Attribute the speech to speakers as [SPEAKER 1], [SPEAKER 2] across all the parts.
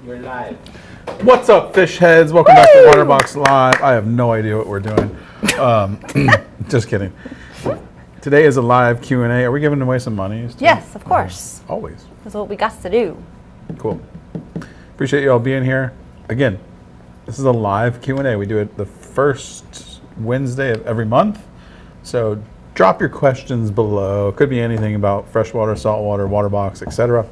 [SPEAKER 1] You're live.
[SPEAKER 2] What's up, fish heads? Welcome back to Waterbox Live. I have no idea what we're doing. Just kidding. Today is a live Q&A. Are we giving away some monies?
[SPEAKER 3] Yes, of course.
[SPEAKER 2] Always.
[SPEAKER 3] That's what we got to do.
[SPEAKER 2] Cool. Appreciate you all being here. Again, this is a live Q&A. We do it the first Wednesday of every month. So drop your questions below. It could be anything about freshwater, saltwater, water box, etc.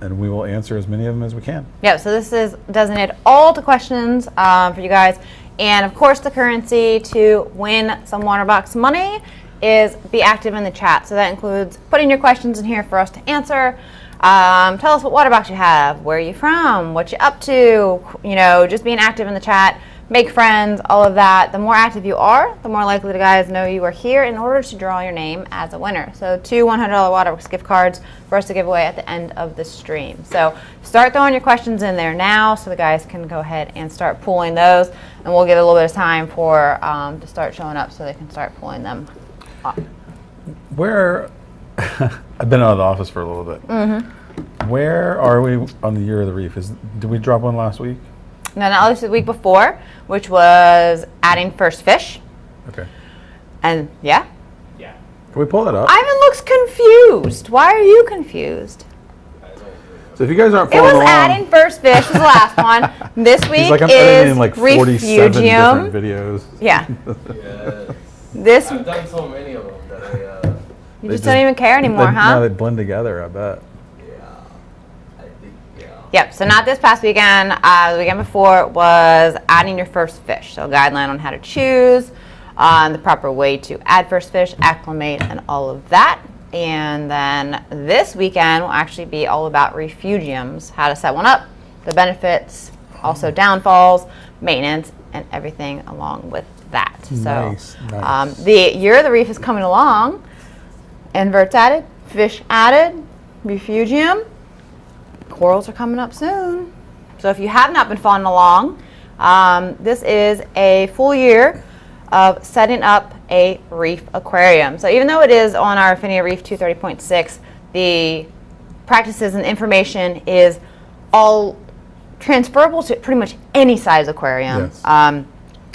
[SPEAKER 2] And we will answer as many of them as we can.
[SPEAKER 3] Yeah, so this is designated all the questions for you guys. And of course, the currency to win some Waterbox money is be active in the chat. So that includes putting your questions in here for us to answer. Tell us what Waterbox you have, where are you from, what you up to, you know, just being active in the chat. Make friends, all of that. The more active you are, the more likely the guys know you are here in order to draw your name as a winner. So 2 $100 Waterbox gift cards for us to give away at the end of the stream. So start throwing your questions in there now so the guys can go ahead and start pulling those. And we'll give it a little bit of time for to start showing up so they can start pulling them up.
[SPEAKER 2] Where, I've been out of the office for a little bit. Mm-hmm. Where are we on the Year of the Reef? Did we drop one last week?
[SPEAKER 3] No, that was the week before, which was adding first fish.
[SPEAKER 2] Okay.
[SPEAKER 3] And yeah.
[SPEAKER 1] Yeah.
[SPEAKER 2] Can we pull that up?
[SPEAKER 3] Ivan looks confused. Why are you confused?
[SPEAKER 2] So if you guys aren't
[SPEAKER 3] It
[SPEAKER 2] following
[SPEAKER 3] was
[SPEAKER 2] along,
[SPEAKER 3] adding first fish was the last one. This week
[SPEAKER 2] he's like, I'm
[SPEAKER 3] is
[SPEAKER 2] editing like 47 different
[SPEAKER 3] Refugeium.
[SPEAKER 2] videos.
[SPEAKER 3] Yeah.
[SPEAKER 1] Yes.
[SPEAKER 3] This
[SPEAKER 1] I've done so many of them that
[SPEAKER 3] you just don't even care anymore, huh?
[SPEAKER 2] No, they blend together, I bet.
[SPEAKER 3] Yep, so not this past weekend. The weekend before was adding your first fish. So a guideline on how to choose, the proper way to add first fish, acclimate, and all of that. And then this weekend will actually be all about Refugeiums, how to set one up, the benefits, also downfalls, maintenance, and everything along with that.
[SPEAKER 2] Nice,
[SPEAKER 3] So
[SPEAKER 2] nice.
[SPEAKER 3] the Year of the Reef is coming along. Inverts added, fish added, Refugeium. Corals are coming up soon. So if you have not been following along, this is a full year of setting up a reef aquarium. So even though it is on our Affinia Reef 230.6, the practices and information is all transferable to pretty much any size aquarium.
[SPEAKER 2] Yes.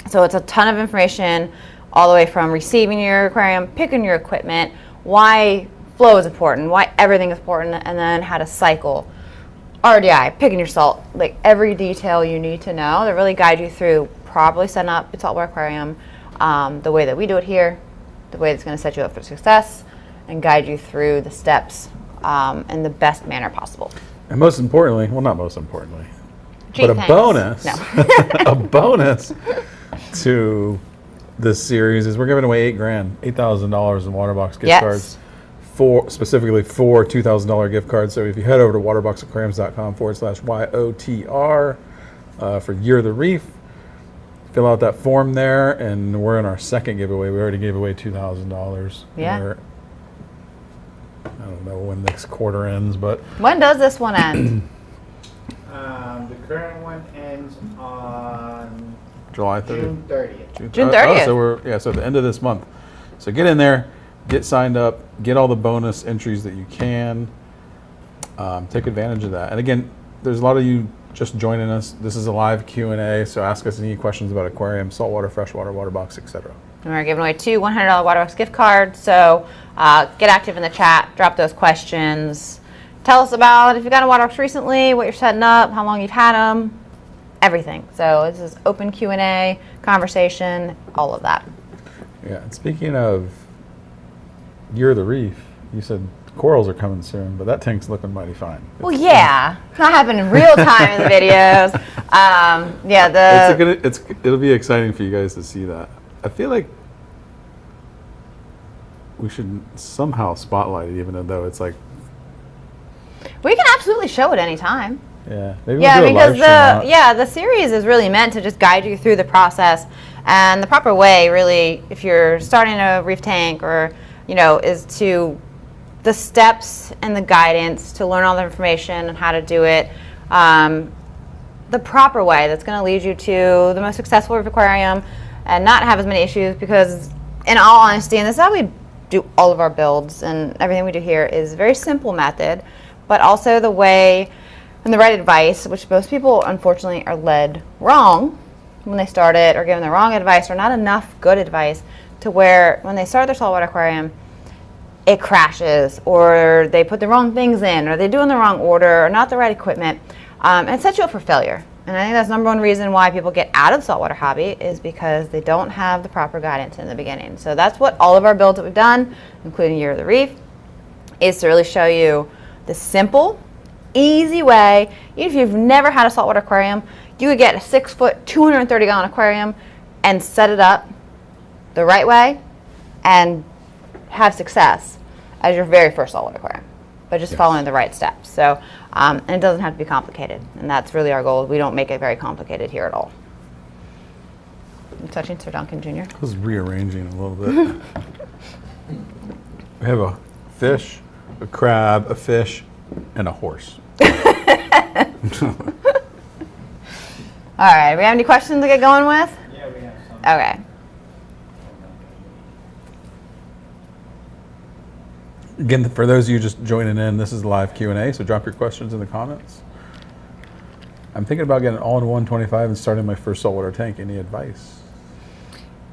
[SPEAKER 3] So it's a ton of information all the way from receiving your aquarium, picking your equipment, why flow is important, why everything is important, and then how to cycle. RDI, picking your salt, like every detail you need to know to really guide you through properly setting up a saltwater aquarium, the way that we do it here, the way that's going to set you up for success, and guide you through the steps in the best manner possible.
[SPEAKER 2] And most importantly, well, not most importantly,
[SPEAKER 3] Gee,
[SPEAKER 2] but
[SPEAKER 3] thanks.
[SPEAKER 2] a bonus,
[SPEAKER 3] No.
[SPEAKER 2] a bonus to this series is we're giving away $8,000 in Waterbox gift
[SPEAKER 3] Yes.
[SPEAKER 2] cards. Specifically for $2,000 gift cards. So if you head over to waterboxaquariums.com/YOTR for Year of the Reef, fill out that form there, and we're in our second giveaway. We already gave away $2,000.
[SPEAKER 3] Yeah.
[SPEAKER 2] I don't know when next quarter ends, but
[SPEAKER 3] When does this one end?
[SPEAKER 1] The current one ends on
[SPEAKER 2] July 30th.
[SPEAKER 1] June 30th.
[SPEAKER 3] June 30th.
[SPEAKER 2] So at the end of this month. So get in there, get signed up, get all the bonus entries that you can. Take advantage of that. And again, there's a lot of you just joining us. This is a live Q&A, so ask us any questions about aquarium, saltwater, freshwater, water box, etc.
[SPEAKER 3] And we're giving away 2 $100 Waterbox gift cards. So get active in the chat, drop those questions. Tell us about if you've got a Waterbox recently, what you're setting up, how long you've had them, everything. So this is open Q&A, conversation, all of that.
[SPEAKER 2] Yeah, and speaking of Year of the Reef, you said corals are coming soon, but that tank's looking mighty fine.
[SPEAKER 3] Well, yeah, it's not happening in real time in the videos.
[SPEAKER 2] It'll be exciting for you guys to see that. I feel like we should somehow spotlight it, even though it's like,
[SPEAKER 3] We can absolutely show it anytime.
[SPEAKER 2] yeah, maybe
[SPEAKER 3] Yeah,
[SPEAKER 2] we'll do a live
[SPEAKER 3] because
[SPEAKER 2] stream on it.
[SPEAKER 3] the series is really meant to just guide you through the process and the proper way. Really, if you're starting a reef tank, or is to the steps and the guidance to learn all the information and how to do it the proper way. That's going to lead you to the most successful reef aquarium and not have as many issues. Because, in all honesty, and this is how we do all of our builds and everything we do here, is a very simple method, but also the way and the right advice, which most people unfortunately are led wrong when they start it, or given the wrong advice, or not enough good advice to where when they start their saltwater aquarium, it crashes, or they put the wrong things in, or they do in the wrong order, or not the right equipment, and it sets you up for failure. And I think that's the number one reason why people get out of the saltwater hobby is because they don't have the proper guidance in the beginning. So that's what all of our builds that we've done, including Year of the Reef, is to really show you the simple, easy way. Even if you've never had a saltwater aquarium, you could get a 6-foot, 230-gallon aquarium and set it up the right way and have success as your very first saltwater aquarium, but just following the right steps. So, and it doesn't have to be complicated, and that's really our goal. We don't make it very complicated here at all. You touching Sir Duncan Jr.?
[SPEAKER 2] I was rearranging a little bit. We have a fish, a crab, a fish, and a horse.
[SPEAKER 3] All right, we have any questions to get going with?
[SPEAKER 1] Yeah, we have some.
[SPEAKER 3] Okay.
[SPEAKER 2] Again, for those of you just joining in, this is live Q&A, so drop your questions in the comments. I'm thinking about getting an all-in-one 25 and starting my first saltwater tank. Any advice?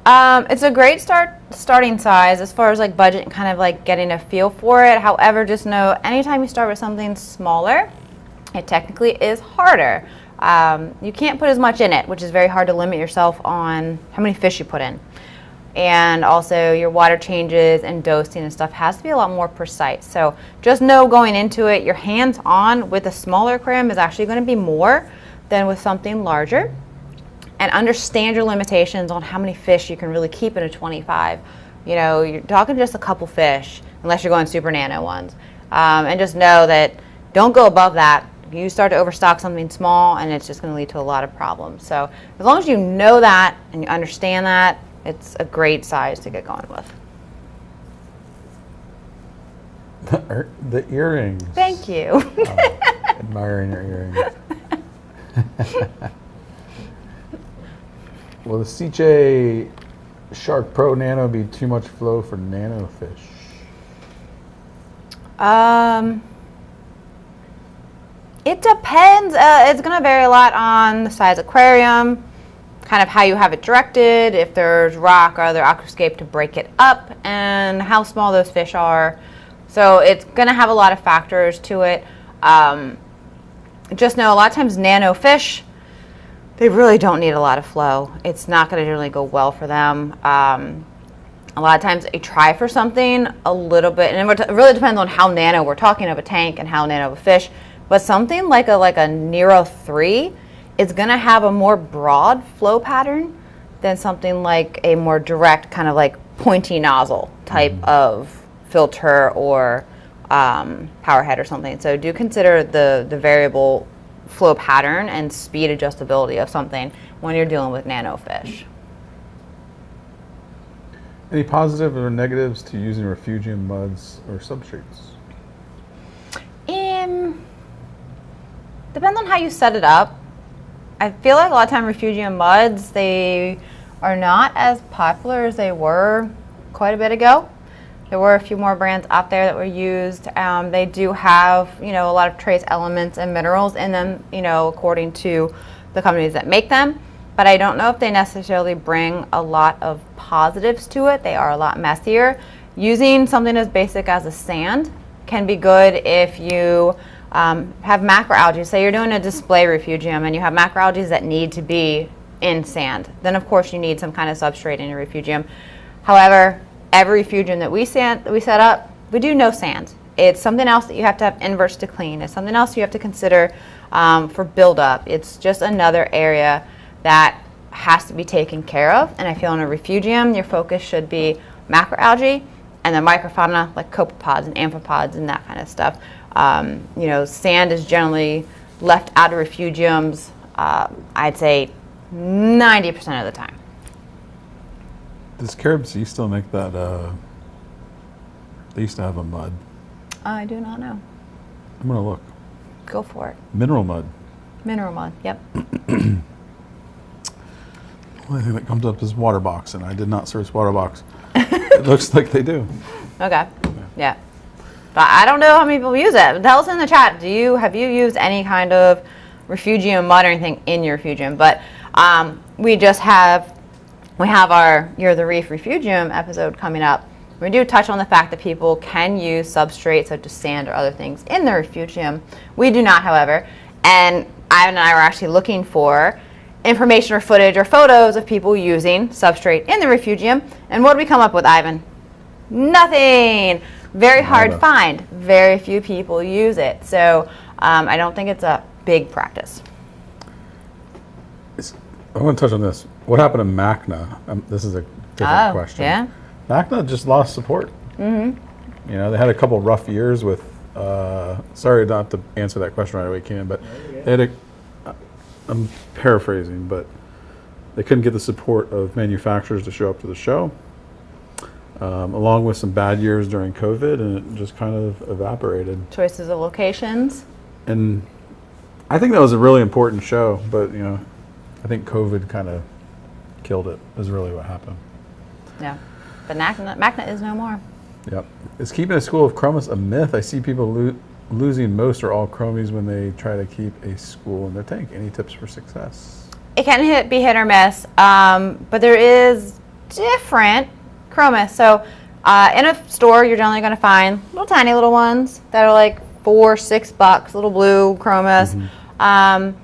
[SPEAKER 3] It's a great starting size as far as like budget and kind of like getting a feel for it. However, just know anytime you start with something smaller, it technically is harder. You can't put as much in it, which is very hard to limit yourself on how many fish you put in. And also your water changes and dosing and stuff has to be a lot more precise. So just know going into it, your hands-on with a smaller aquarium is actually going to be more than with something larger. And understand your limitations on how many fish you can really keep in a 25. You know, you're talking just a couple fish, unless you're going super nano ones. And just know that don't go above that. You start to overstock something small and it's just going to lead to a lot of problems. So as long as you know that and you understand that, it's a great size to get going with.
[SPEAKER 2] The earrings.
[SPEAKER 3] Thank you.
[SPEAKER 2] Admiring your earrings. Will the CJ Shark Pro Nano be too much flow for nano fish?
[SPEAKER 3] It depends. It's going to vary a lot on the size aquarium, kind of how you have it directed, if there's rock or other aquascape to break it up, and how small those fish are. So it's going to have a lot of factors to it. Just know a lot of times nano fish, they really don't need a lot of flow. It's not going to generally go well for them. A lot of times I try for something a little bit, and it really depends on how nano we're talking of a tank and how nano of a fish, but something like a Nero 3 is going to have a more broad flow pattern than something like a more direct kind of like pointy nozzle type of filter or power head or something. So do consider the variable flow pattern and speed adjustability of something when you're dealing with nano fish.
[SPEAKER 2] Any positive or negatives to using Refugeium muds or substrates?
[SPEAKER 3] Depends on how you set it up. I feel like a lot of time Refugeium muds, they are not as popular as they were quite a bit ago. There were a few more brands out there that were used. They do have, a lot of trace elements and minerals in them, according to the companies that make them. But I don't know if they necessarily bring a lot of positives to it. They are a lot messier. Using something as basic as a sand can be good if you have macroalgae. Say you're doing a display Refugeium and you have macroalgae that need to be in sand. Then of course you need some kind of substrate in your Refugeium. However, every Refugeium that we set up, we do no sand. It's something else that you have to have inverts to clean. It's something else you have to consider for buildup. It's just another area that has to be taken care of. And I feel in a Refugeium, your focus should be macroalgae and then microfauna like copepods and amphipods and that kind of stuff. Sand is generally left out of Refugeiums, I'd say 90% of the time.
[SPEAKER 2] Does Carib Sea still make that? They used to have a mud.
[SPEAKER 3] I do not know.
[SPEAKER 2] I'm going to look.
[SPEAKER 3] Go for it.
[SPEAKER 2] Mineral mud.
[SPEAKER 3] Mineral mud, yep.
[SPEAKER 2] The only thing that comes up is Waterbox, and I did not search Waterbox. It looks like they do.
[SPEAKER 3] Okay, yeah. But I don't know how many people use it. Tell us in the chat. Have you used any kind of Refugium mud or anything in your Refugium? But we have our You're the Reef Refugium episode coming up. We do touch on the fact that people can use substrates such as sand or other things in their Refugium. We do not, however. And Ivan and I were actually looking for information or footage or photos of people using substrate in the Refugium. And what did we come up with, Ivan? Nothing. Very hard find. Very few people use it. So I don't think it's a big practice.
[SPEAKER 2] I want to touch on this. What happened to Macna? This is a different question.
[SPEAKER 3] Yeah.
[SPEAKER 2] Macna just lost support. Mm-hmm. You know, they had a couple rough years with. Sorry not to answer that question right away, Kenan, but they had I'm paraphrasing, but they couldn't get the support of manufacturers to show up to the show, along with some bad years during COVID, and it just kind of evaporated.
[SPEAKER 3] Choices of locations.
[SPEAKER 2] And I think that was a really important show, but you know, I think COVID kind of killed it, is really what happened.
[SPEAKER 3] Yeah. But Macna is no more.
[SPEAKER 2] Yep. Is keeping a school of Chromas a myth? I see people losing most or all chromies when they try to keep a school in their tank. Any tips for success?
[SPEAKER 3] It can be hit or miss, but there is different Chromas. So in a store, you're generally going to find little tiny little ones that are like $4-6, little blue Chromas. Mm-hmm.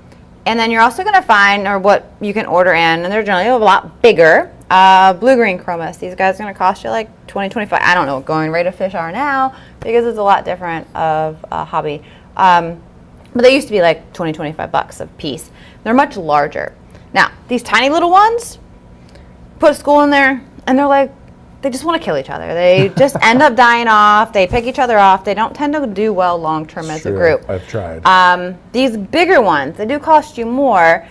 [SPEAKER 3] And then you're also going to find, or what you can order in, and they're generally a lot bigger, blue-green Chromas. These guys are going to cost you like $20-25. I don't know what going rate of fish are now because it's a lot different of a hobby. But they used to be like $20-25 a piece. They're much larger. Now, these tiny little ones, put a school in there, and they're like, they just want to kill each other. They just end up dying off. They pick each other off. They don't tend to do well long-term as a group.
[SPEAKER 2] I've tried.
[SPEAKER 3] These bigger ones, they do cost you more,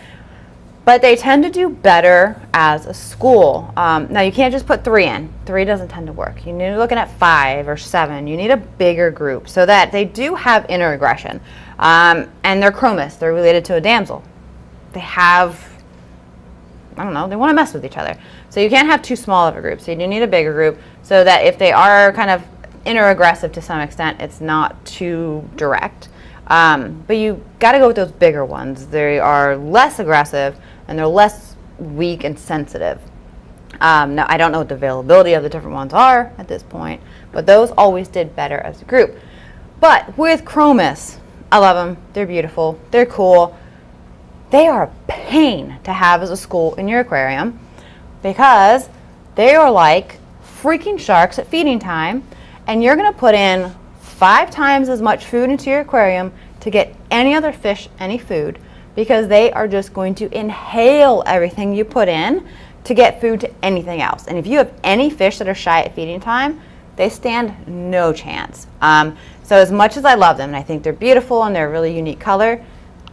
[SPEAKER 3] but they tend to do better as a school. Now, you can't just put 3 in. 3 doesn't tend to work. You need to be looking at 5 or 7. You need a bigger group so that they do have interaggression. And they're chromis. They're related to a damsel. They have, I don't know, they want to mess with each other. So you can't have too small of a group. So you do need a bigger group so that if they are kind of interaggressive to some extent, it's not too direct. But you got to go with those bigger ones. They are less aggressive and they're less weak and sensitive. Now, I don't know what the availability of the different ones are at this point, but those always did better as a group. But with Chromis, I love them. They're beautiful. They're cool. They are a pain to have as a school in your aquarium because they are like freaking sharks at feeding time, and you're going to put in 5 times as much food into your aquarium to get any other fish any food because they are just going to inhale everything you put in to get food to anything else. And if you have any fish that are shy at feeding time, they stand no chance. So as much as I love them, and I think they're beautiful and they're a really unique color,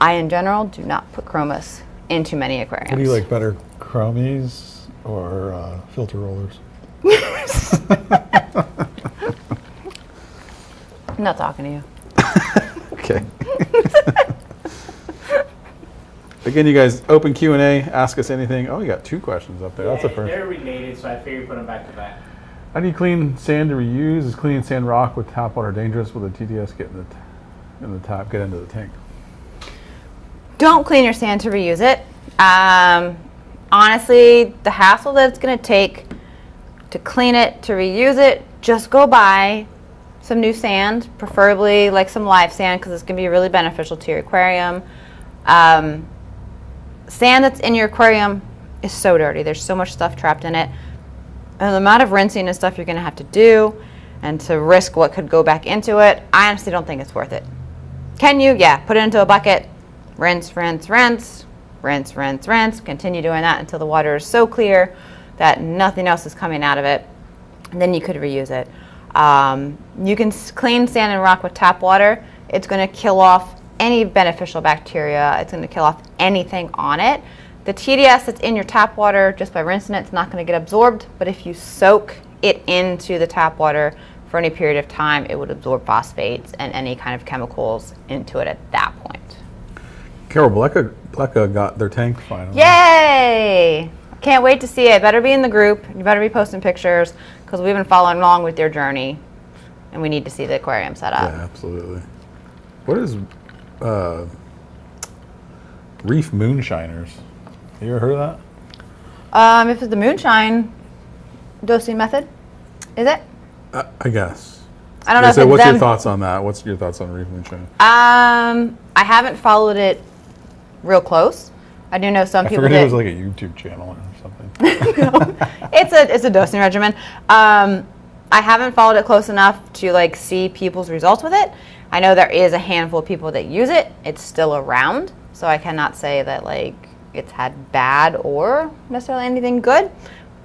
[SPEAKER 3] I, in general, do not put Chromas into many aquariums.
[SPEAKER 2] What do you like better, chromies or filter rollers?
[SPEAKER 3] I'm not talking to you.
[SPEAKER 2] Okay. Again, you guys, open Q&A. Ask us anything. Oh, you got 2 questions up there. That's the first.
[SPEAKER 1] They're related, so I figured put them back to back.
[SPEAKER 2] How do you clean sand to reuse? Is cleaning sand rock with tap water dangerous? Will the TDS get in the tap, get into the tank?
[SPEAKER 3] Don't clean your sand to reuse it. Honestly, the hassle that it's going to take to clean it, to reuse it, just go buy some new sand, preferably like some live sand because it's going to be really beneficial to your aquarium. Sand that's in your aquarium is so dirty. There's so much stuff trapped in it. And the amount of rinsing and stuff you're going to have to do and to risk what could go back into it, I honestly don't think it's worth it. Can you? Yeah, put it into a bucket, rinse, rinse, rinse, rinse, rinse, rinse. Continue doing that until the water is so clear that nothing else is coming out of it. And then you could reuse it. You can clean sand and rock with tap water. It's going to kill off any beneficial bacteria. It's going to kill off anything on it. The TDS that's in your tap water, just by rinsing it, it's not going to get absorbed. But if you soak it into the tap water for any period of time, it would absorb phosphates and any kind of chemicals into it at that point.
[SPEAKER 2] Carol, Blecka got their tank finally.
[SPEAKER 3] Yay! Can't wait to see it. Better be in the group. You better be posting pictures because we've been following along with their journey. and we need to see the aquarium set up.
[SPEAKER 2] Yeah, absolutely. What is Reef Moonshiners? You ever heard of that?
[SPEAKER 3] If it's the moonshine dosing method, is it?
[SPEAKER 2] I guess.
[SPEAKER 3] I don't know if
[SPEAKER 2] So
[SPEAKER 3] it's
[SPEAKER 2] what's
[SPEAKER 3] them.
[SPEAKER 2] your thoughts on that? What's your thoughts on Reef Moonshine?
[SPEAKER 3] I haven't followed it real close. I do know some
[SPEAKER 2] I
[SPEAKER 3] people
[SPEAKER 2] figured
[SPEAKER 3] that
[SPEAKER 2] it was like a YouTube channel or something.
[SPEAKER 3] it's a dosing regimen. I haven't followed it close enough to like see people's results with it. I know there is a handful of people that use it. It's still around, so I cannot say that like it's had bad or necessarily anything good.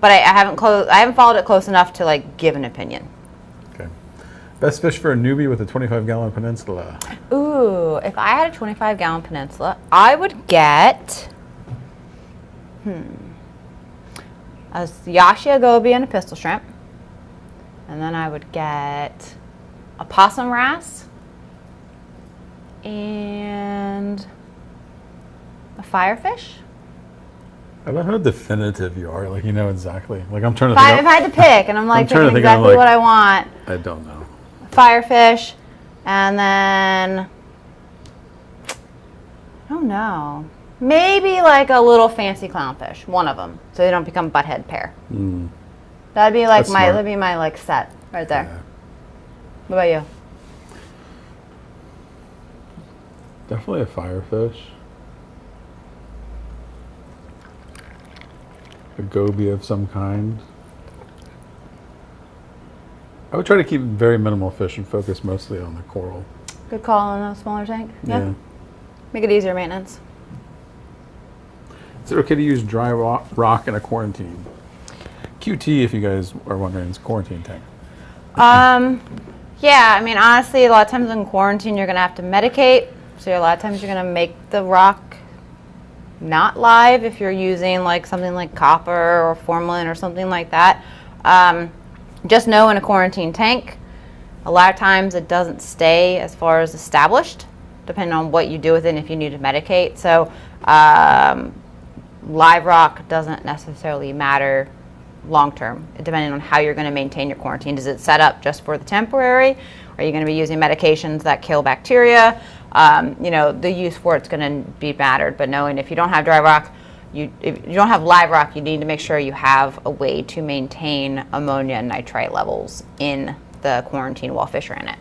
[SPEAKER 3] But I haven't followed it close enough to like give an opinion.
[SPEAKER 2] Okay. Best fish for a newbie with a 25-gallon peninsula.
[SPEAKER 3] Ooh, if I had a 25-gallon peninsula, I would get a Yashia goby and a pistol shrimp. And then I would get a possum wrasse and a firefish.
[SPEAKER 2] I love how definitive you are. Like, you know exactly. Like, I'm trying to
[SPEAKER 3] If
[SPEAKER 2] think.
[SPEAKER 3] I had to pick, and I'm like
[SPEAKER 2] trying to
[SPEAKER 3] picking
[SPEAKER 2] think of,
[SPEAKER 3] exactly
[SPEAKER 2] like-
[SPEAKER 3] what I want.
[SPEAKER 2] I don't know.
[SPEAKER 3] Firefish, and then I don't know. Maybe like a little fancy clownfish, one of them, so they don't become butthead pair. That'd be like
[SPEAKER 2] That's smart.
[SPEAKER 3] that'd be my like set right there.
[SPEAKER 2] Yeah.
[SPEAKER 3] What about you?
[SPEAKER 2] Definitely a firefish. A goby of some kind. I would try to keep very minimal fish and focus mostly on the coral.
[SPEAKER 3] Good call on a smaller tank.
[SPEAKER 2] Yeah.
[SPEAKER 3] Make it easier maintenance.
[SPEAKER 2] Is it okay to use dry rock in a quarantine? QT, if you guys are wondering, is quarantine tank.
[SPEAKER 3] Yeah, I mean, honestly, a lot of times in quarantine, you're going to have to medicate. So a lot of times you're going to make the rock not live if you're using like something like copper or formalin or something like that. Just know in a quarantine tank, a lot of times it doesn't stay as far as established, depending on what you do with it and if you need to medicate. So live rock doesn't necessarily matter long term, depending on how you're going to maintain your quarantine. Is it set up just for the temporary? Are you going to be using medications that kill bacteria? The use for it's going to be mattered. But knowing if you don't have dry rock, if you don't have live rock, you need to make sure you have a way to maintain ammonia and nitrite levels in the quarantine while fish are in it.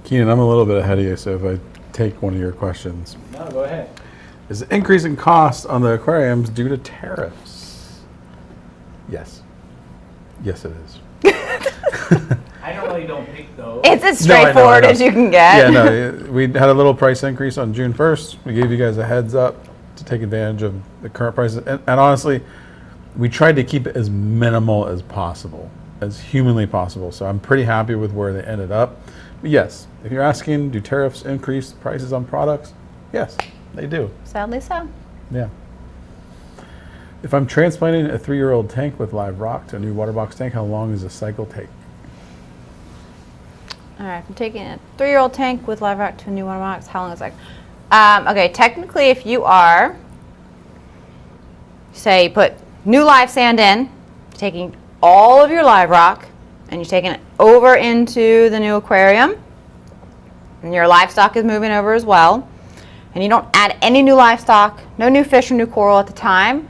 [SPEAKER 2] Keenan, I'm a little bit ahead of you, so if I take one of your questions.
[SPEAKER 1] No, go ahead.
[SPEAKER 2] Is the increase in cost on the aquariums due to tariffs? Yes. Yes, it is.
[SPEAKER 1] I normally don't pick those.
[SPEAKER 3] It's as
[SPEAKER 2] No, I know,
[SPEAKER 3] straightforward
[SPEAKER 2] I know.
[SPEAKER 3] as you can get.
[SPEAKER 2] Yeah, no, we had a little price increase on June 1st. We gave you guys a heads up to take advantage of the current prices. And honestly, we tried to keep it as minimal as possible, as humanly possible. So I'm pretty happy with where they ended up. But yes, if you're asking, do tariffs increase prices on products? Yes, they do.
[SPEAKER 3] Sadly so.
[SPEAKER 2] Yeah. If I'm transplanting a 3-year-old tank with live rock to a new Waterbox tank, how long does the cycle take?
[SPEAKER 3] All right, I'm taking a 3-year-old tank with live rock to a new Waterbox. How long is that? Okay, technically, if you are, say, you put new live sand in, taking all of your live rock, and you're taking it over into the new aquarium, and your livestock is moving over as well, and you don't add any new livestock, no new fish or new coral at the time,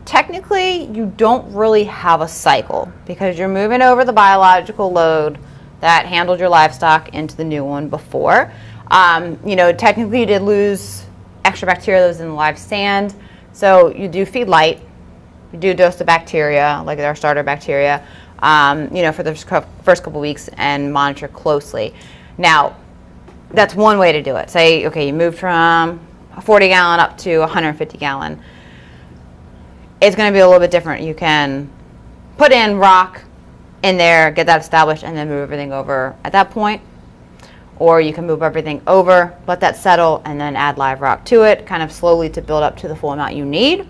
[SPEAKER 3] technically, you don't really have a cycle because you're moving over the biological load that handled your livestock into the new one before. Technically you did lose extra bacteria that was in the live sand. So you do feed light, you do dose the bacteria, like our starter bacteria, for the first couple weeks and monitor closely. Now, that's one way to do it. Say, okay, you moved from a 40 gallon up to 150 gallon. It's gonna be a little bit different. You can put in rock in there, get that established, and then move everything over at that point. Or you can move everything over, let that settle, and then add live rock to it, kind of slowly to build up to the full amount you need.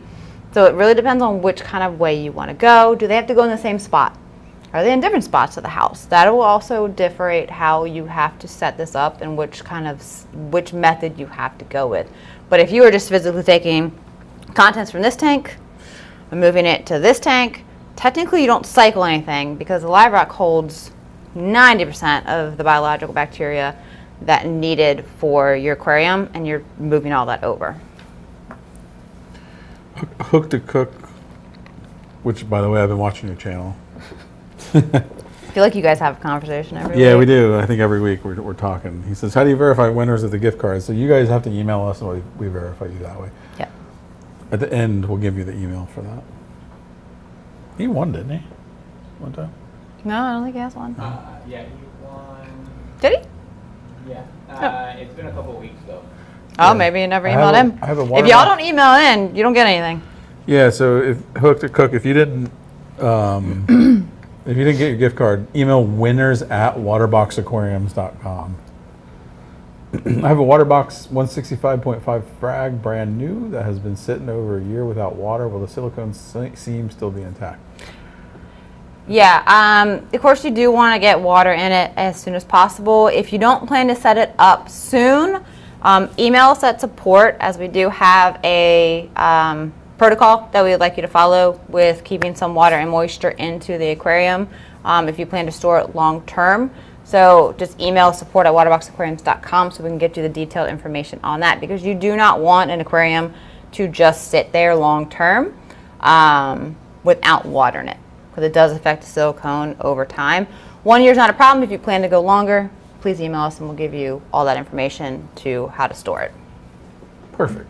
[SPEAKER 3] So it really depends on which kind of way you want to go. Do they have to go in the same spot? Are they in different spots of the house? That will also differentiate how you have to set this up and which method you have to go with. But if you are just physically taking contents from this tank and moving it to this tank, technically you don't cycle anything because the live rock holds 90% of the biological bacteria that needed for your aquarium, and you're moving all that over.
[SPEAKER 2] Hook to Cook, which, by the way, I've been watching your channel.
[SPEAKER 3] I feel like you guys have a conversation every week.
[SPEAKER 2] Yeah, we do. I think every week we're talking. He says, how do you verify winners of the gift cards? So you guys have to email us, and we verify you that way.
[SPEAKER 3] Yeah.
[SPEAKER 2] At the end, we'll give you the email for that. He won, didn't he? One time?
[SPEAKER 3] No, I don't think he has one.
[SPEAKER 1] Yeah, he won.
[SPEAKER 3] Did he?
[SPEAKER 1] Yeah. It's been a couple weeks though.
[SPEAKER 3] Oh,
[SPEAKER 2] Yeah.
[SPEAKER 3] maybe you never
[SPEAKER 2] I have
[SPEAKER 3] emailed
[SPEAKER 2] a-
[SPEAKER 3] him.
[SPEAKER 2] I have a
[SPEAKER 3] If y'all don't email in, you don't get anything.
[SPEAKER 2] Yeah, so if Hook to Cook, if you didn't if you didn't get your gift card, email winners@waterboxaquariums.com. I have a Waterbox 165.5 frag, brand new, that has been sitting over a year without water. Will the silicone seam still be intact?
[SPEAKER 3] Yeah, of course you do want to get water in it as soon as possible. If you don't plan to set it up soon, email us at support, as we do have a protocol that we would like you to follow with keeping some water and moisture into the aquarium if you plan to store it long term. So just email support@waterboxaquariums.com so we can get you the detailed information on that, because you do not want an aquarium to just sit there long term without water in it, because it does affect the silicone over time. 1 year is not a problem. If you plan to go longer, please email us and we'll give you all that information to how to store it.
[SPEAKER 2] Perfect.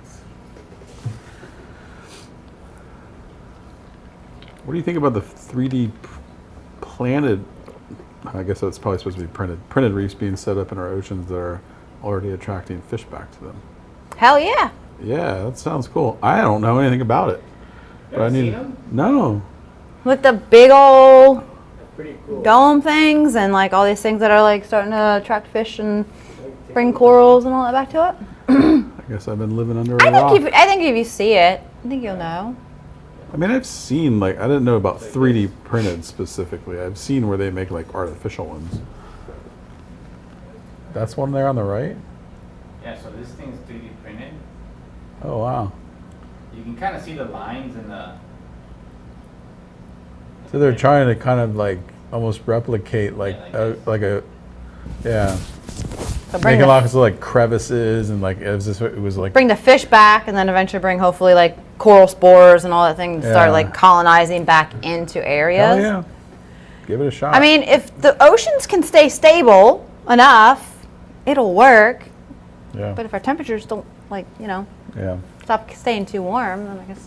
[SPEAKER 2] What do you think about the 3D planted, I guess that's probably supposed to be printed reefs being set up in our oceans that are already attracting fish back to them?
[SPEAKER 3] Hell yeah.
[SPEAKER 2] Yeah, that sounds cool. I don't know anything about it. But I need.
[SPEAKER 1] Seen them?
[SPEAKER 2] No.
[SPEAKER 3] With the big old
[SPEAKER 1] That's pretty cool.
[SPEAKER 3] dome things and like all these things that are like starting to attract fish and bring corals and all that back to it.
[SPEAKER 2] I guess I've been living under a rock.
[SPEAKER 3] I think if you see it, I think you'll know.
[SPEAKER 2] I mean, I've seen, like, I didn't know about 3D printed specifically. I've seen where they make, like, artificial ones. That's one there on the right?
[SPEAKER 1] Yeah, so this thing's 3D printed.
[SPEAKER 2] Oh, wow.
[SPEAKER 1] You can kind of see the lines in the.
[SPEAKER 2] So they're trying to kind of, like, almost replicate, like,
[SPEAKER 1] Yeah, like
[SPEAKER 2] yeah.
[SPEAKER 3] So bring
[SPEAKER 2] Making
[SPEAKER 3] the,
[SPEAKER 2] lots of, like, crevices and, like, it was like,
[SPEAKER 3] bring the fish back, and then eventually bring hopefully like coral spores and all that thing to start
[SPEAKER 2] Yeah.
[SPEAKER 3] like colonizing back into areas.
[SPEAKER 2] oh, yeah. Give it a shot.
[SPEAKER 3] I mean, if the oceans can stay stable enough, it'll work.
[SPEAKER 2] yeah.
[SPEAKER 3] But if our temperatures don't, like,
[SPEAKER 2] Yeah.
[SPEAKER 3] stop staying too warm, then I guess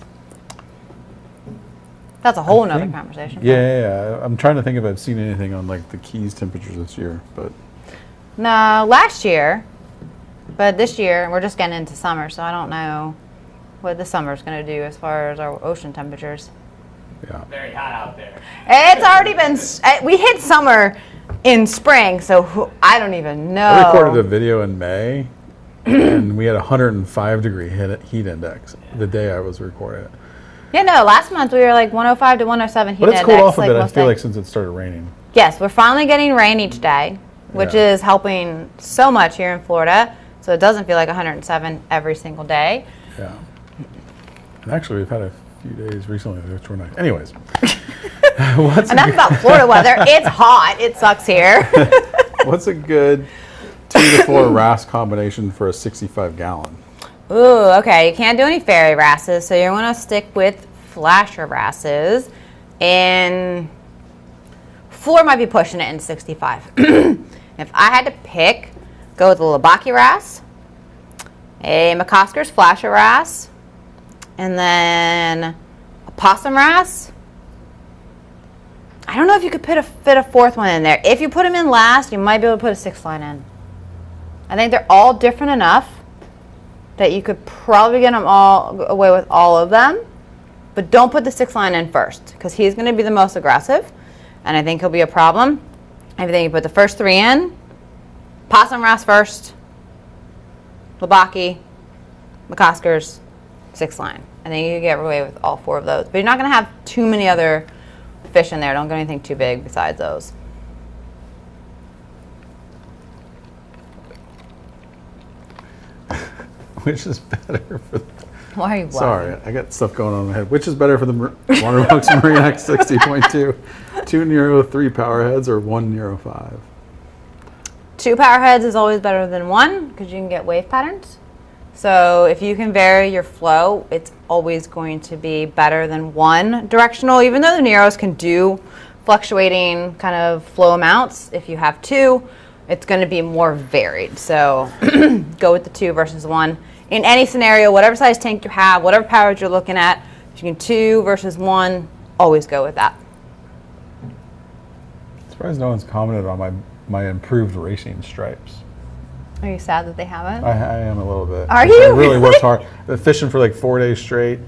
[SPEAKER 3] that's a whole nother
[SPEAKER 2] think-
[SPEAKER 3] conversation.
[SPEAKER 2] Yeah. I'm trying to think if I've seen anything on, like, the Keys temperatures this year, but
[SPEAKER 3] No, last year, but this year we're just getting into summer, so I don't know what the summer's going to do as far as our ocean temperatures.
[SPEAKER 2] yeah.
[SPEAKER 1] Very hot out there.
[SPEAKER 3] It's already been. We hit summer in spring, so I don't even know.
[SPEAKER 2] I recorded a video in May, and we had a 105-degree heat index the day I was recording it.
[SPEAKER 3] Yeah, no. Last month we were like 105 to 107 heat
[SPEAKER 2] But it's
[SPEAKER 3] index.
[SPEAKER 2] cooled off a bit, I
[SPEAKER 3] most
[SPEAKER 2] feel
[SPEAKER 3] days.
[SPEAKER 2] like, since it started raining.
[SPEAKER 3] Yes, we're finally getting rain each day, which
[SPEAKER 2] Yeah.
[SPEAKER 3] is helping so much here in Florida. So it doesn't feel like 107 every single day.
[SPEAKER 2] Yeah. And actually, we've had a few days recently which were nice. Anyways.
[SPEAKER 3] Enough about Florida weather. It's hot. It sucks here.
[SPEAKER 2] What's a good 2 to 4 RAS combination for a 65-gallon?
[SPEAKER 3] Ooh, okay. You can't do any fairy wrasses, so you're going to stick with flasher wrasses. And Floor might be pushing it in 65. If I had to pick, go with a Labaki wrasse, a McCosker's flasher wrasse, and then a possum wrasse. I don't know if you could fit a fourth one in there. If you put them in last, you might be able to put a 6 line in. I think they're all different enough that you could probably get them all away with all of them. But don't put the 6 line in first, because he's going to be the most aggressive, and I think he'll be a problem. I think you put the first 3 in, possum wrasse first, Labaki, McCosker's, 6 line. I think you can get away with all 4 of those. But you're not going to have too many other fish in there. Don't get anything too big besides those.
[SPEAKER 2] Which is better for the,
[SPEAKER 3] Why are you
[SPEAKER 2] sorry, I got stuff going on in my head. Which is better for the Waterbox Marine X 60.2? 2 Nero 3 power heads or 1 Nero 5?
[SPEAKER 3] 2 power heads is always better than 1 because you can get wave patterns. So if you can vary your flow, it's always going to be better than 1 directional, even though the Neros can do fluctuating kind of flow amounts. If you have 2, it's going to be more varied. So go with the 2 versus 1. In any scenario, whatever size tank you have, whatever powers you're looking at, if you can 2 versus 1, always go with that.
[SPEAKER 2] Surprised no one's commented on my improved racing stripes.
[SPEAKER 3] Are you sad that they haven't?
[SPEAKER 2] I am a little bit.
[SPEAKER 3] Are
[SPEAKER 2] I
[SPEAKER 3] you?
[SPEAKER 2] really worked hard. Been fishing for like 4 days straight.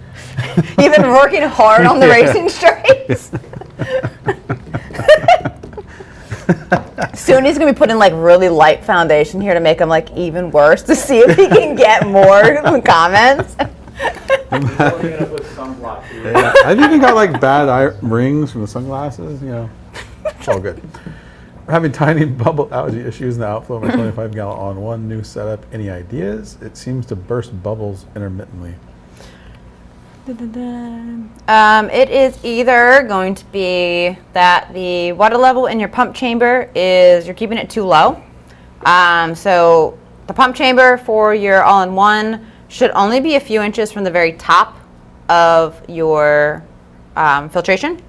[SPEAKER 3] You've been working hard on the racing stripes. Soon he's gonna be putting like really light foundation here to make them like even worse to see if he can get more comments.
[SPEAKER 1] We're probably gonna put sunblock here.
[SPEAKER 2] Yeah, I've even got like bad rings from the sunglasses. You know, it's all good. I'm having tiny bubble algae issues in the outflow of my 25 gallon all-in-one new setup. Any ideas? It seems to burst bubbles intermittently.
[SPEAKER 3] It is either going to be that the water level in your pump chamber you're keeping it too low. So the pump chamber for your all-in-one should only be a few inches from the very top of your filtration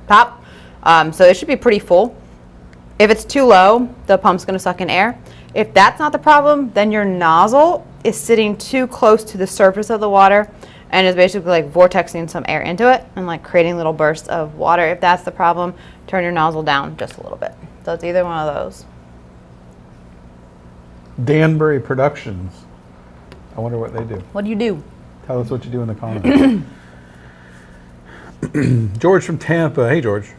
[SPEAKER 3] top. So it should be pretty full. If it's too low, the pump's going to suck in air. If that's not the problem, then your nozzle is sitting too close to the surface of the water and is basically like vortexing some air into it and like creating little bursts of water. If that's the problem, turn your nozzle down just a little bit. So it's either one of those.
[SPEAKER 2] Danbury Productions. I wonder what they do.
[SPEAKER 3] What do you do?
[SPEAKER 2] Tell us what you do in the comments. George from Tampa. Hey, George.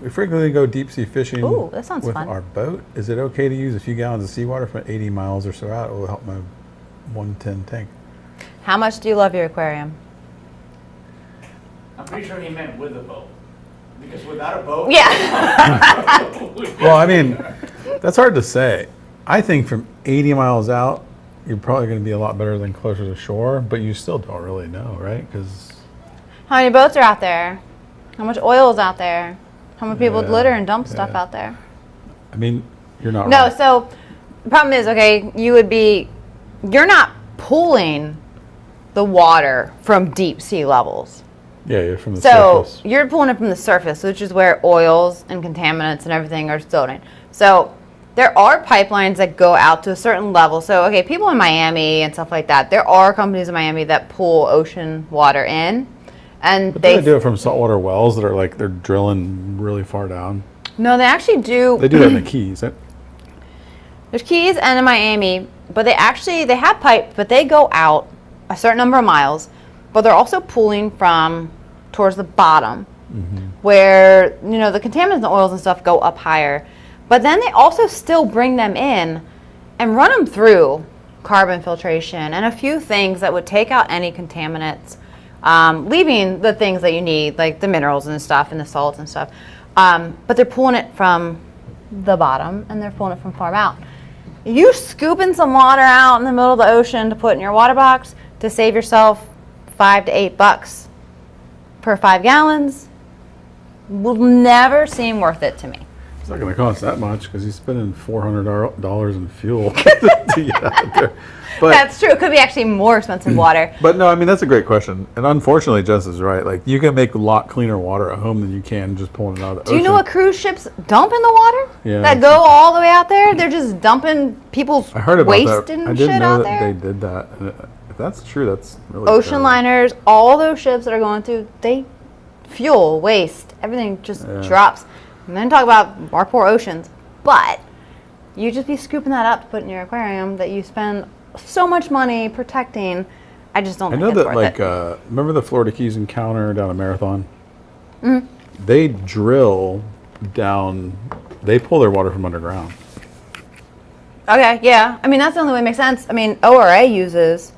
[SPEAKER 2] We frequently go deep sea fishing
[SPEAKER 3] Ooh, that sounds
[SPEAKER 2] with
[SPEAKER 3] fun.
[SPEAKER 2] our boat. Is it okay to use a few gallons of seawater from 80 miles or so out? It will help my 110 tank.
[SPEAKER 3] How much do you love your aquarium?
[SPEAKER 1] I'm pretty sure he meant with a boat. Because without a boat.
[SPEAKER 3] Yeah.
[SPEAKER 2] Well, I mean, that's hard to say. I think from 80 miles out, you're probably going to be a lot better than closer to shore, but you still don't really know, right? Because
[SPEAKER 3] How many boats are out there? How much oil is out there? How many people
[SPEAKER 2] Yeah,
[SPEAKER 3] litter and dump stuff
[SPEAKER 2] yeah.
[SPEAKER 3] out there?
[SPEAKER 2] I mean, you're not
[SPEAKER 3] No,
[SPEAKER 2] right.
[SPEAKER 3] so the problem is, okay, you're not pulling the water from deep sea levels.
[SPEAKER 2] Yeah, you're from the
[SPEAKER 3] So
[SPEAKER 2] surface.
[SPEAKER 3] you're pulling it from the surface, which is where oils and contaminants and everything are stored in. So there are pipelines that go out to a certain level. So, okay, people in Miami and stuff like that, there are companies in Miami that pull ocean water in. And
[SPEAKER 2] But they do it from saltwater wells that are like, they're drilling really far down.
[SPEAKER 3] No, they actually do.
[SPEAKER 2] They do that in the Keys.
[SPEAKER 3] There's Keys and in Miami, but they have pipe, but they go out a certain number of miles, but they're also pulling from towards the bottom where, you know, the contaminants and oils and stuff go up higher. But then they also still bring them in and run them through carbon filtration and a few things that would take out any contaminants, leaving the things that you need, like the minerals and stuff and the salts and stuff. But they're pulling it from the bottom and they're pulling it from far out. You scooping some water out in the middle of the ocean to put in your water box to save yourself $5 to $8 per 5 gallons will never seem worth it to me.
[SPEAKER 2] It's not going to cost that much because he's spending $400 in fuel to get out there. But,
[SPEAKER 3] That's true. It could be actually more expensive water.
[SPEAKER 2] But no, I mean, that's a great question. And unfortunately, Jess is right. Like, you can make a lot cleaner water at home than you can just pulling it out of the
[SPEAKER 3] Do
[SPEAKER 2] ocean.
[SPEAKER 3] you know what cruise ships dump in the water?
[SPEAKER 2] Yeah.
[SPEAKER 3] That go all the way out there? They're just dumping people's
[SPEAKER 2] I heard about
[SPEAKER 3] waste
[SPEAKER 2] that.
[SPEAKER 3] and
[SPEAKER 2] I didn't
[SPEAKER 3] shit
[SPEAKER 2] know
[SPEAKER 3] out
[SPEAKER 2] that
[SPEAKER 3] there.
[SPEAKER 2] they did that. And if that's true, that's really
[SPEAKER 3] Ocean
[SPEAKER 2] terrible.
[SPEAKER 3] liners, all those ships that are going through, they fuel, waste, everything just drops. And then talk about our poor oceans. But you just be scooping that up to put in your aquarium that you spend so much money protecting. I just don't
[SPEAKER 2] I
[SPEAKER 3] think
[SPEAKER 2] know
[SPEAKER 3] it's
[SPEAKER 2] that,
[SPEAKER 3] worth
[SPEAKER 2] like,
[SPEAKER 3] it.
[SPEAKER 2] remember the Florida Keys encounter down at Marathon?
[SPEAKER 3] Mm-hmm.
[SPEAKER 2] They drill down, they pull their water from underground.
[SPEAKER 3] Okay, yeah. I mean, that's the only way it makes sense. I mean, ORA uses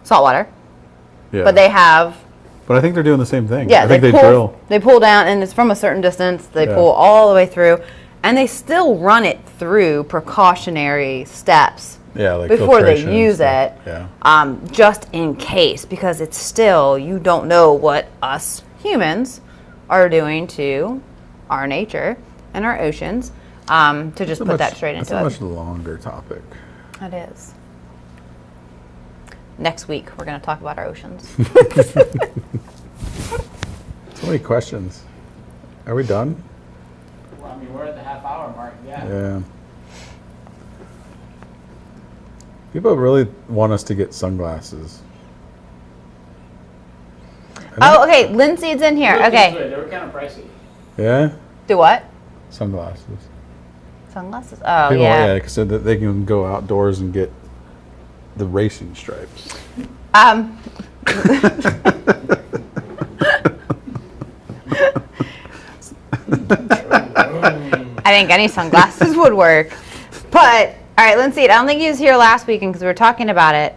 [SPEAKER 3] salt water,
[SPEAKER 2] Yeah.
[SPEAKER 3] but they have,
[SPEAKER 2] But I think they're doing the same thing.
[SPEAKER 3] yeah,
[SPEAKER 2] I think they
[SPEAKER 3] pull,
[SPEAKER 2] drill.
[SPEAKER 3] They pull down, and it's from a certain distance. They
[SPEAKER 2] Yeah.
[SPEAKER 3] pull all the way through, and they still run it through precautionary steps
[SPEAKER 2] Yeah, like
[SPEAKER 3] before they
[SPEAKER 2] filtration and
[SPEAKER 3] use
[SPEAKER 2] stuff.
[SPEAKER 3] it.
[SPEAKER 2] Yeah.
[SPEAKER 3] Just in case, because it's still, you don't know what us humans are doing to our nature and our oceans. To just put that straight into it.
[SPEAKER 2] That's a much longer topic.
[SPEAKER 3] It is. Next week, we're going to talk about our oceans.
[SPEAKER 2] So many questions. Are we done?
[SPEAKER 1] Well, I mean, we're at the half-hour mark. Yeah.
[SPEAKER 2] Yeah. People really want us to get sunglasses.
[SPEAKER 3] Oh, okay. Linseed's in here.
[SPEAKER 1] Looked
[SPEAKER 3] Okay.
[SPEAKER 1] into it. They were kind of pricey.
[SPEAKER 2] Yeah?
[SPEAKER 3] Do what?
[SPEAKER 2] Sunglasses.
[SPEAKER 3] Sunglasses? Oh,
[SPEAKER 2] People,
[SPEAKER 3] yeah.
[SPEAKER 2] because they can go outdoors and get the racing stripes.
[SPEAKER 3] I think any sunglasses would work. But, all right, Linseed, I don't think he was here last weekend because we were talking about it.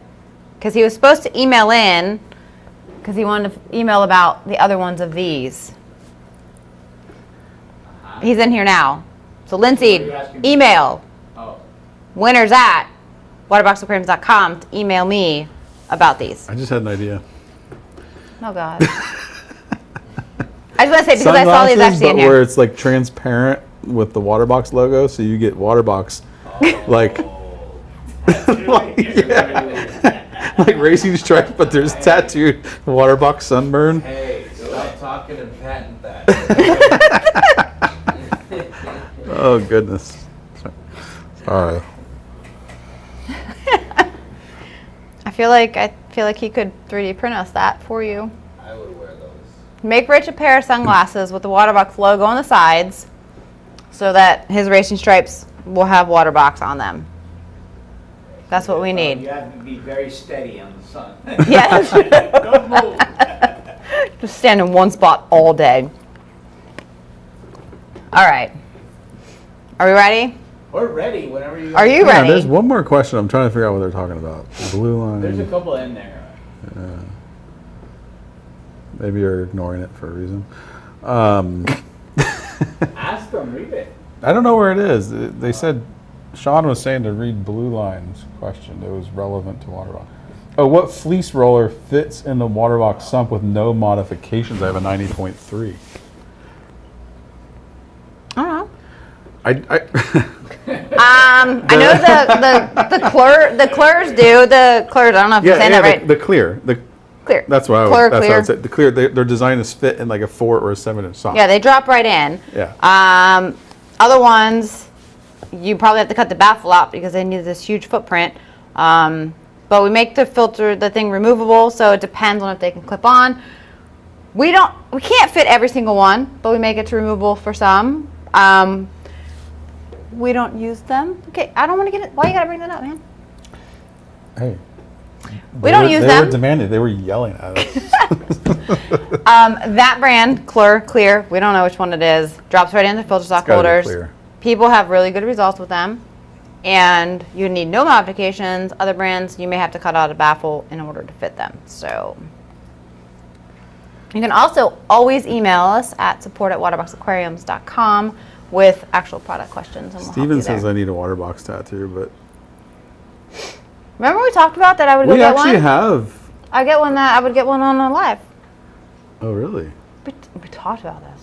[SPEAKER 3] Because he was supposed to email in because he wanted to email about the other ones of these. He's in here now. So, Linseed,
[SPEAKER 1] What are you asking me?
[SPEAKER 3] email
[SPEAKER 1] Oh.
[SPEAKER 3] winners at waterboxaquariums.com to email me about these.
[SPEAKER 2] I just had an idea.
[SPEAKER 3] Oh, God. I just want to say, because I saw these actually in
[SPEAKER 2] but
[SPEAKER 3] here.
[SPEAKER 2] where it's like transparent with the Waterbox logo, so you get Waterbox like like racing stripes, but there's tattooed Waterbox sunburn.
[SPEAKER 4] Hey, stop talking and patent that.
[SPEAKER 2] Oh goodness. Sorry.
[SPEAKER 3] I feel like he could 3D print us that for you.
[SPEAKER 4] I would wear those.
[SPEAKER 3] Make Rich a pair of sunglasses with the Waterbox logo on the sides so that his racing stripes will have Waterbox on them. That's what we
[SPEAKER 1] You
[SPEAKER 3] need.
[SPEAKER 1] have to be very steady on the sun.
[SPEAKER 3] Yes.
[SPEAKER 1] Don't move.
[SPEAKER 3] Just stand in one spot all day. All right. Are we ready?
[SPEAKER 1] We're ready whenever you.
[SPEAKER 3] Are you
[SPEAKER 2] Yeah,
[SPEAKER 3] ready?
[SPEAKER 2] there's one more question. I'm trying to figure out what they're talking about. Blue line.
[SPEAKER 1] There's a couple in there.
[SPEAKER 2] Maybe you're ignoring it for a reason.
[SPEAKER 1] Ask them. Read it.
[SPEAKER 2] I don't know where it is. They said Sean was saying to read Blue Line's question. It was relevant to Waterbox. Oh, what fleece roller fits in the Waterbox sump with no modifications? I have a 90.3.
[SPEAKER 3] I don't know.
[SPEAKER 2] I
[SPEAKER 3] I know the Clurs do. The Clurs, I don't know if you're saying that right.
[SPEAKER 2] the clear.
[SPEAKER 3] Clear.
[SPEAKER 2] That's what I
[SPEAKER 3] Clear,
[SPEAKER 2] would. That's what I
[SPEAKER 3] clear.
[SPEAKER 2] would say. The clear. They're designed to fit in like a 4 or a 7-inch sock.
[SPEAKER 3] Yeah, they drop right in.
[SPEAKER 2] Yeah.
[SPEAKER 3] Other ones, you probably have to cut the baffle out because they need this huge footprint. But we make the thing removable, so it depends on if they can clip on. We can't fit every single one, but we make it removable for some. We don't use them. Okay, I don't want to get it. Why you gotta bring that up, man?
[SPEAKER 2] Hey.
[SPEAKER 3] We don't use
[SPEAKER 2] They
[SPEAKER 3] them.
[SPEAKER 2] were demanding. They were yelling at us.
[SPEAKER 3] That brand, Clear, we don't know which one it is, drops right into filter sock
[SPEAKER 2] gotta be
[SPEAKER 3] holders.
[SPEAKER 2] Clear.
[SPEAKER 3] People have really good results with them, and you need no modifications. Other brands, you may have to cut out a baffle in order to fit them. So you can also always email us at support@waterboxaquariums.com with actual product questions, and we'll help
[SPEAKER 2] Steven
[SPEAKER 3] you
[SPEAKER 2] says
[SPEAKER 3] there.
[SPEAKER 2] I need a Waterbox tattoo, but
[SPEAKER 3] Remember we talked about that I would go
[SPEAKER 2] we
[SPEAKER 3] get
[SPEAKER 2] actually
[SPEAKER 3] one?
[SPEAKER 2] have.
[SPEAKER 3] I would get one on a live.
[SPEAKER 2] Oh, really?
[SPEAKER 3] We talked about this.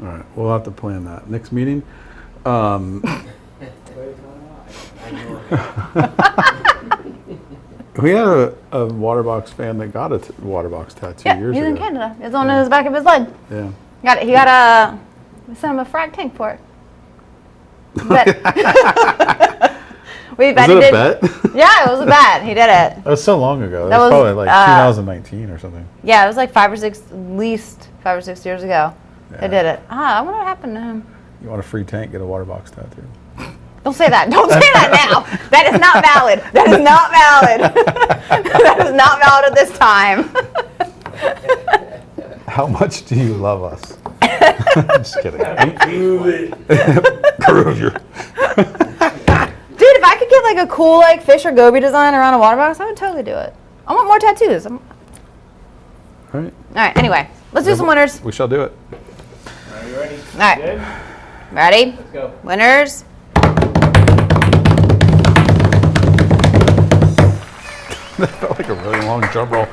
[SPEAKER 2] All right. We'll have to plan that. Next meeting. We had a Waterbox fan that got a Waterbox tattoo
[SPEAKER 3] Yeah,
[SPEAKER 2] years
[SPEAKER 3] he's
[SPEAKER 2] ago.
[SPEAKER 3] in Canada. It's on the back of his leg.
[SPEAKER 2] Yeah.
[SPEAKER 3] We sent him a frag tank for it. Bet. We
[SPEAKER 2] Was it a bet?
[SPEAKER 3] Yeah, it was a bet. He did it.
[SPEAKER 2] That was so long ago.
[SPEAKER 3] That
[SPEAKER 2] That was
[SPEAKER 3] was,
[SPEAKER 2] probably like 2019 or something.
[SPEAKER 3] Yeah, it was like at least 5 or 6 years ago. They
[SPEAKER 2] Yeah.
[SPEAKER 3] did it. I wonder what happened to him.
[SPEAKER 2] You want a free tank? Get a Waterbox tattoo.
[SPEAKER 3] Don't say that. Don't say that now. That is not valid. That is not valid. That is not valid at this time.
[SPEAKER 2] How much do you love us? I'm just kidding.
[SPEAKER 1] Prove it.
[SPEAKER 2] Prove your.
[SPEAKER 3] Dude, if I could get like a cool like fish or goby design around a water box, I would totally do it. I want more tattoos.
[SPEAKER 2] All right.
[SPEAKER 3] All right, anyway, let's do some winners.
[SPEAKER 2] We shall do it.
[SPEAKER 1] Are you ready?
[SPEAKER 3] All right.
[SPEAKER 1] Good?
[SPEAKER 3] Ready?
[SPEAKER 1] Let's go.
[SPEAKER 3] Winners.
[SPEAKER 2] That felt like a really long drum roll.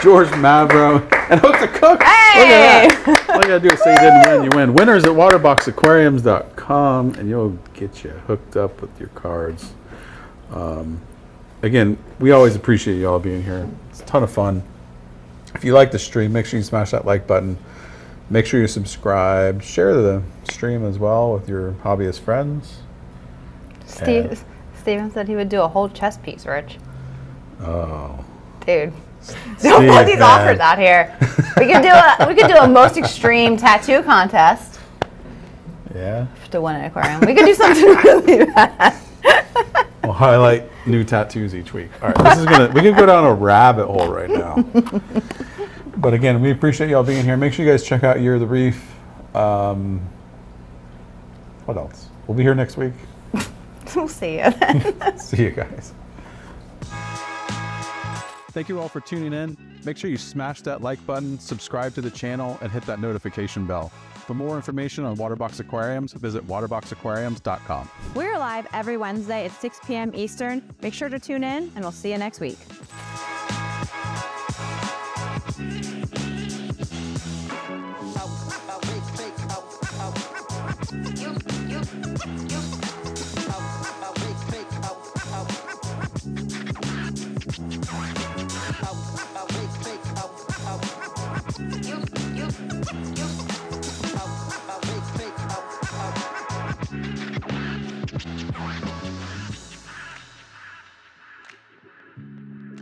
[SPEAKER 2] George Mavro and Hooked to Cook.
[SPEAKER 3] Hey!
[SPEAKER 2] Look at that. All you gotta do is say you didn't win, you win. Winners at waterboxaquariums.com, and you'll get you hooked up with your cards. Again, we always appreciate you all being here. It's a ton of fun. If you like the stream, make sure you smash that like button. Make sure you subscribe. Share the stream as well with your hobbyist friends.
[SPEAKER 3] Steven said he would do a whole chess piece, Rich.
[SPEAKER 2] Oh.
[SPEAKER 3] Dude. Don't put these offers out here. We could do a most extreme tattoo contest.
[SPEAKER 2] Yeah.
[SPEAKER 3] To win an aquarium. We could do something really bad.
[SPEAKER 2] We'll highlight new tattoos each week. All right, we can go down a rabbit hole right now. But again, we appreciate y'all being here. Make sure you guys check out Year of the Reef. What else? We'll be here next week.
[SPEAKER 3] We'll see you then.
[SPEAKER 2] See you guys. Thank you all for tuning in. Make sure you smash that like button, subscribe to the channel, and hit that notification bell. For more information on Waterbox Aquariums, visit waterboxaquariums.com.
[SPEAKER 3] We're live every Wednesday at 6 p.m. Eastern. Make sure to tune in, and we'll see you next week.